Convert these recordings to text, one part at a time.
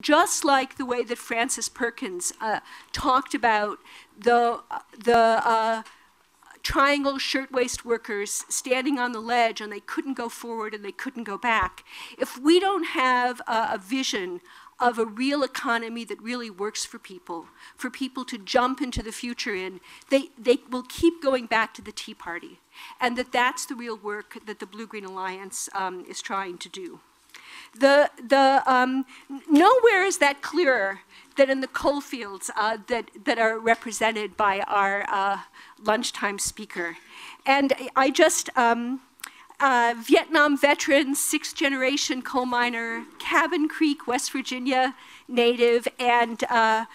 just like the way that Francis Perkins talked about the Triangle Shirtwaist workers standing on the ledge and they couldn't go forward and they couldn't go back. If we don't have a vision of a real economy that really works for people to jump into the future in, they will keep going back to the Tea Party. And that's the real work that the Blue-Green Alliance is trying to do. Nowhere is that clearer than in the coal fields that are represented by our lunchtime speaker. And I just, Vietnam veteran, 6th generation coal miner, Cabin Creek, West Virginia native, and a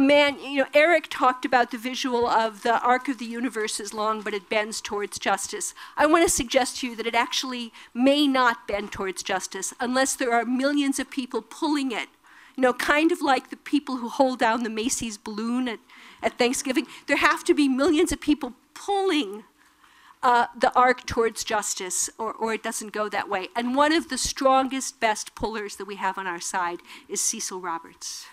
man, Eric talked about the visual of the arc of the universe is long, but it bends towards justice. I want to suggest to you that it actually may not bend towards justice unless there are millions of people pulling it, kind of like the people who hold down the Macy's balloon at Thanksgiving. There have to be millions of people pulling the arc towards justice, or it doesn't go that way. And one of the strongest, best pullers that we have on our side is Cecil Roberts.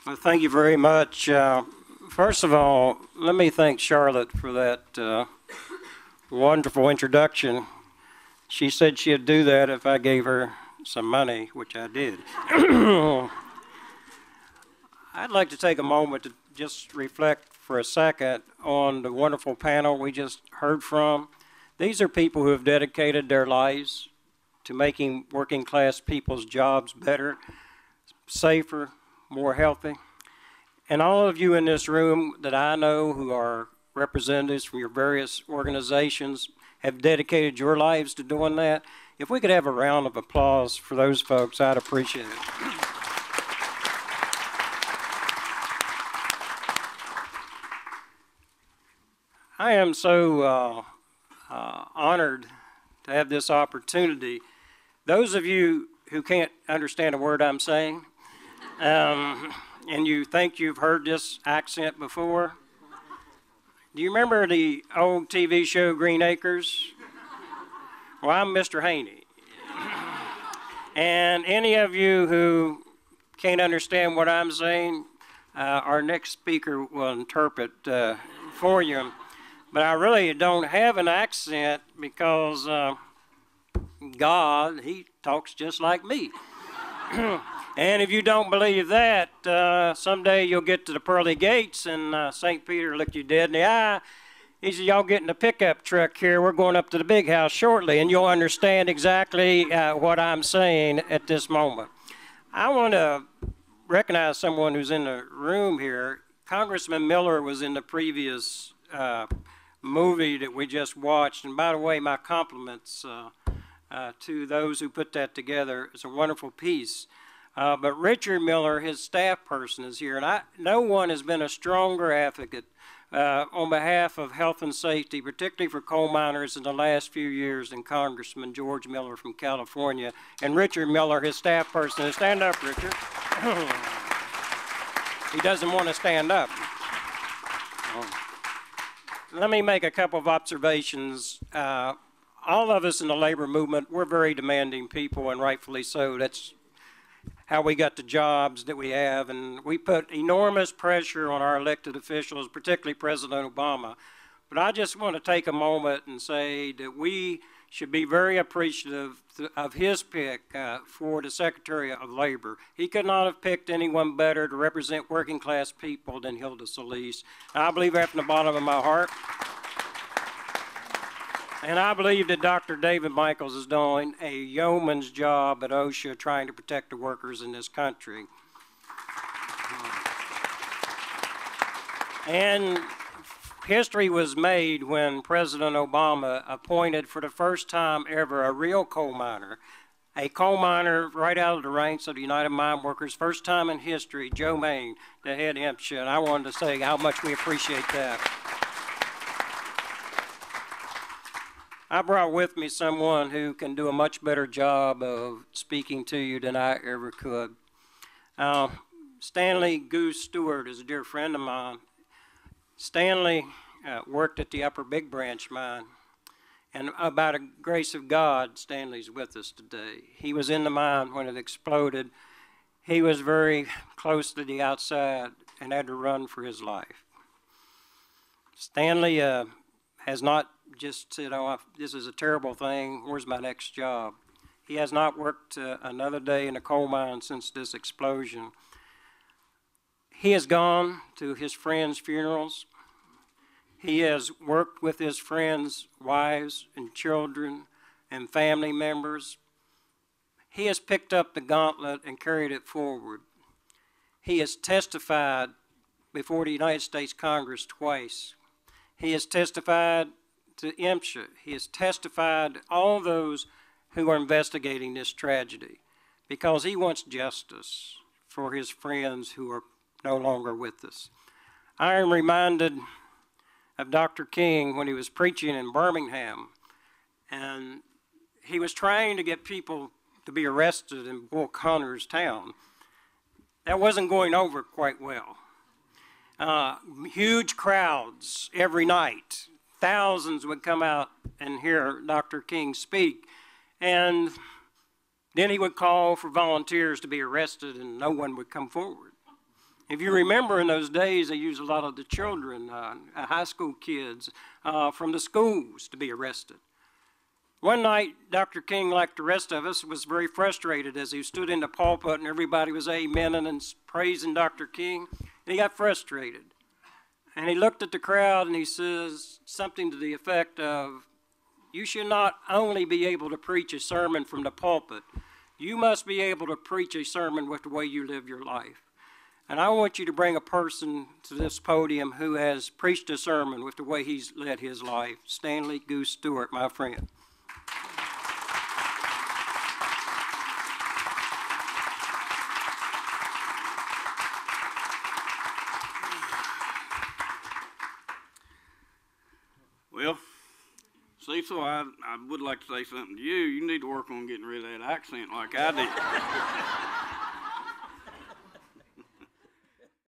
Well, thank you very much. First of all, let me thank Charlotte for that wonderful introduction. She said she'd do that if I gave her some money, which I did. I'd like to take a moment to just reflect for a second on the wonderful panel we just heard from. These are people who have dedicated their lives to making working class people's jobs better, safer, more healthy. And all of you in this room that I know who are representatives from your various organizations have dedicated your lives to doing that. If we could have a round of applause for those folks, I'd appreciate it. I am so honored to have this opportunity. Those of you who can't understand a word I'm saying, and you think you've heard this accent before, do you remember the old TV show Green Acres? Well, I'm Mr. Haney. And any of you who can't understand what I'm saying, our next speaker will interpret for you. But I really don't have an accent because God, he talks just like me. And if you don't believe that, someday you'll get to the pearly gates and St. Peter looked you dead in the eye. He said, y'all get in the pickup truck here. We're going up to the big house shortly, and you'll understand exactly what I'm saying at this moment. I want to recognize someone who's in the room here. Congressman Miller was in the previous movie that we just watched. And by the way, my compliments to those who put that together. It's a wonderful piece. But Richard Miller, his staff person, is here. And no one has been a stronger advocate on behalf of health and safety, particularly for coal miners in the last few years than Congressman George Miller from California. And Richard Miller, his staff person. Stand up, Richard. He doesn't want to stand up. Let me make a couple of observations. All of us in the labor movement, we're very demanding people, and rightfully so. That's how we got the jobs that we have, and we put enormous pressure on our elected officials, particularly President Obama. But I just want to take a moment and say that we should be very appreciative of his pick for the Secretary of Labor. He could not have picked anyone better to represent working class people than Hilda Solis. I believe that from the bottom of my heart. And I believe that Dr. David Michaels is doing a yeoman's job at OSHA trying to protect the workers in this country. And history was made when President Obama appointed for the first time ever a real coal miner right out of the ranks of the United Mine Workers, first time in history, Joe Main, to head MSHA. And I wanted to say how much we appreciate that. I brought with me someone who can do a much better job of speaking to you than I ever could. Stanley Goose Stewart is a dear friend of mine. Stanley worked at the Upper Big Branch mine, and by the grace of God, Stanley's with us today. He was in the mine when it exploded. He was very close to the outside and had to run for his life. Stanley has not just said, oh, this is a terrible thing, where's my next job? He has not worked another day in a coal mine since this explosion. He has gone to his friends' funerals. He has worked with his friends' wives and children and family members. He has picked up the gauntlet and carried it forward. He has testified before the United States Congress twice. He has testified to MSHA. He has testified to all those who are investigating this tragedy because he wants justice for his friends who are no longer with us. I am reminded of Dr. King when he was preaching in Birmingham, and he was trying to get people to be arrested in Bull Connor's town. That wasn't going over quite well. Huge crowds every night. Thousands would come out and hear Dr. King speak. And then he would call for volunteers to be arrested, and no one would come forward. If you remember, in those days, they used a lot of the children, high school kids from the schools to be arrested. One night, Dr. King, like the rest of us, was very frustrated as he stood in the pulpit and everybody was amening and praising Dr. King. And he got frustrated. And he looked at the crowd and he says something to the effect of, you should not only be able to preach a sermon from the pulpit, you must be able to preach a sermon with the way you live your life. And I want you to bring a person to this podium who has preached a sermon with the way he's led his life. Stanley Goose Stewart, my friend. Well, Cecil, I would like to say something to you. You need to work on getting rid of that accent like I did.